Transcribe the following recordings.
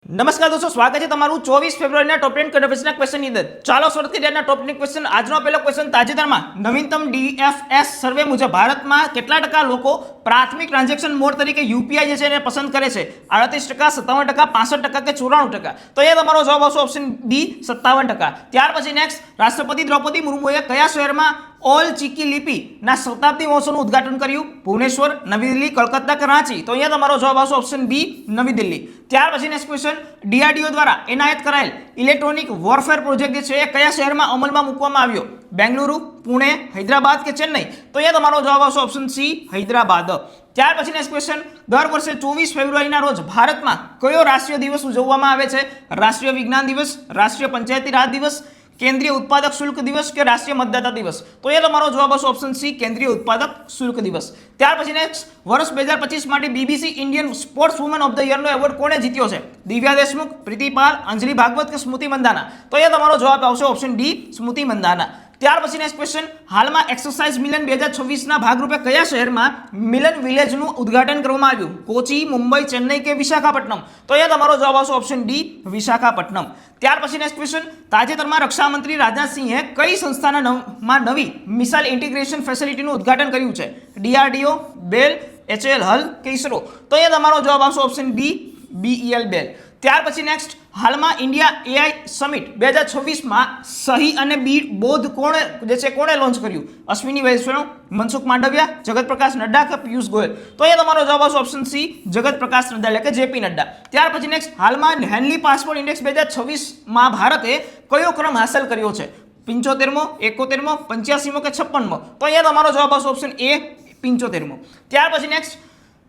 નમસ્કાર દોસ્તો, સ્વાગત છે તમારું 24 ફેબ્રુઆરીના ટોપ 10 કરંટ અફેર્સના ક્વેશ્ચનની અંદર. ચાલો શરૂઆતથી તેના ટોપ 10 ક્વેશ્ચન. આજનો પહેલો ક્વેશ્ચન, તાજેતરમાં નવીનતમ DFS સર્વે મુજબ ભારતમાં કેટલા ટકા લોકો પ્રાથમિક ટ્રાન્ઝેક્શન મોડ તરીકે યુપીઆઈ જે છે એને પસંદ કરે છે? 38%, 57%, 65% કે 94%? તો એ તમારો જવાબ આવશે ઓપ્શન બી, 57%. ત્યાર પછી નેક્સ્ટ, રાષ્ટ્રપતિ દ્રૌપદી મુર્મુએ કયા શહેરમાં ઓલ ચીકી લિપિના શતાબ્દી મહોત્સવનું ઉદ્ઘાટન કર્યું? ભુવનેશ્વર, નવી દિલ્હી, કલકત્તા કે રાંચી? તો અહીંયા તમારો જવાબ આવશે ઓપ્શન બી, નવી દિલ્હી. ત્યાર પછી નેક્સ્ટ ક્વેશ્ચન, DRDO દ્વારા એનાયત કરાયેલ ઇલેક્ટ્રોનિક વોરફેર પ્રોજેક્ટ જે છે એ કયા શહેરમાં અમલમાં મૂકવામાં આવ્યો? બેંગલુરુ, પુણે, હૈદરાબાદ કે ચેન્નઈ? તો અહીંયા તમારો જવાબ આવશે ઓપ્શન સી, હૈદરાબાદ. ત્યાર પછી નેક્સ્ટ ક્વેશ્ચન, દર વર્ષે 24 ફેબ્રુઆરીના રોજ ભારતમાં કયો રાષ્ટ્રીય દિવસ ઉજવવામાં આવે છે? રાષ્ટ્રીય વિજ્ઞાન દિવસ, રાષ્ટ્રીય પંચાયતી રાજ દિવસ, કેન્દ્રીય ઉત્પાદક શુલ્ક દિવસ કે રાષ્ટ્રીય મતદાતા દિવસ? તો એ તમારો જવાબ આવશે ઓપ્શન સી, કેન્દ્રીય ઉત્પાદક શુલ્ક દિવસ. ત્યાર પછી નેક્સ્ટ, વર્ષ 2025 માટે BBC Indian sports woman of the યરનો એવોર્ડ કોણે જીત્યો છે? દિવ્યા દેશમુખ, પ્રીતિ પાલ, અંજલિ ભાગવત કે સ્મૃતિ મંદાના? તો એ તમારો જવાબ આવશે ઓપ્શન ડી, સ્મૃતિ મંદાના. ત્યાર પછી નેક્સ્ટ ક્વેશ્ચન, હાલમાં એક્સરસાઇઝ મિલન 2026ના ભાગરૂપે કયા શહેરમાં મિલન વિલેજનું ઉદ્ઘાટન કરવામાં આવ્યું? કોચી, મુંબઈ, ચેન્નઈ કે વિશાખાપટ્ટનમ? તો એ તમારો જવાબ આવશે ઓપ્શન ડી, વિશાખાપટ્ટનમ. ત્યાર પછી નેક્સ્ટ ક્વેશ્ચન, તાજેતરમાં રક્ષામંત્રી રાજનાથસિંહે કઈ સંસ્થાના નવી મિસાઇલ ઇન્ટિગ્રેશન ફેસિલિટીનું ઉદ્ઘાટન કર્યું છે? DRDO, બેલ, HAL, હલ કે ઇસરો? તો એ તમારો જવાબ આવશે ઓપ્શન બી, BEL, બેલ. ત્યાર પછી નેક્સ્ટ, હાલમાં ઇન્ડિયા AI સમિટ 2026માં સહી અને બોધ કોણે લોન્ચ કર્યું? અશ્વિની વૈષ્ણવ, મનસુખ માંડવિયા, જગત પ્રકાશ નડ્ડા કે પિયુષ ગોયલ? તો એ તમારો જવાબ આવશે ઓપ્શન સી, જગત પ્રકાશ નડ્ડા એટલે કે JP નડ્ડા. ત્યાર પછી નેક્સ્ટ, હાલમાં હેનલી પાસપોર્ટ ઇન્ડેક્સ 2026માં ભારતે કયો ક્રમ હાંસલ કર્યો છે? 75મો, 71મો, 85મો કે 56મો? તો અહીંયા તમારો જવાબ આવશે ઓપ્શન એ, 75મો. ત્યાર પછી નેક્સ્ટ,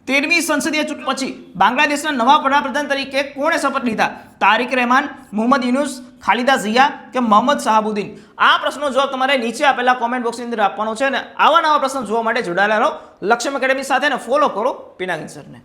13મી સંસદીય ચૂંટણી પછી બાંગ્લાદેશના નવા વડાપ્રધાન તરીકે કોણે શપથ લીધા? તારિક રહેમાન, મોહમ્મદ યુનુસ, ખાલિદા ઝિયા કે મોહમ્મદ શાહાબુદ્દીન? આ પ્રશ્નનો જવાબ તમારે નીચે આપેલા કોમેન્ટ બોક્સની અંદર આપવાનો છે અને આવા નવા પ્રશ્નો જોવા માટે જોડાયેલા રહો લક્ષ્યમ એકેડમી સાથે, ફોલો કરો પિનાકિન સરને.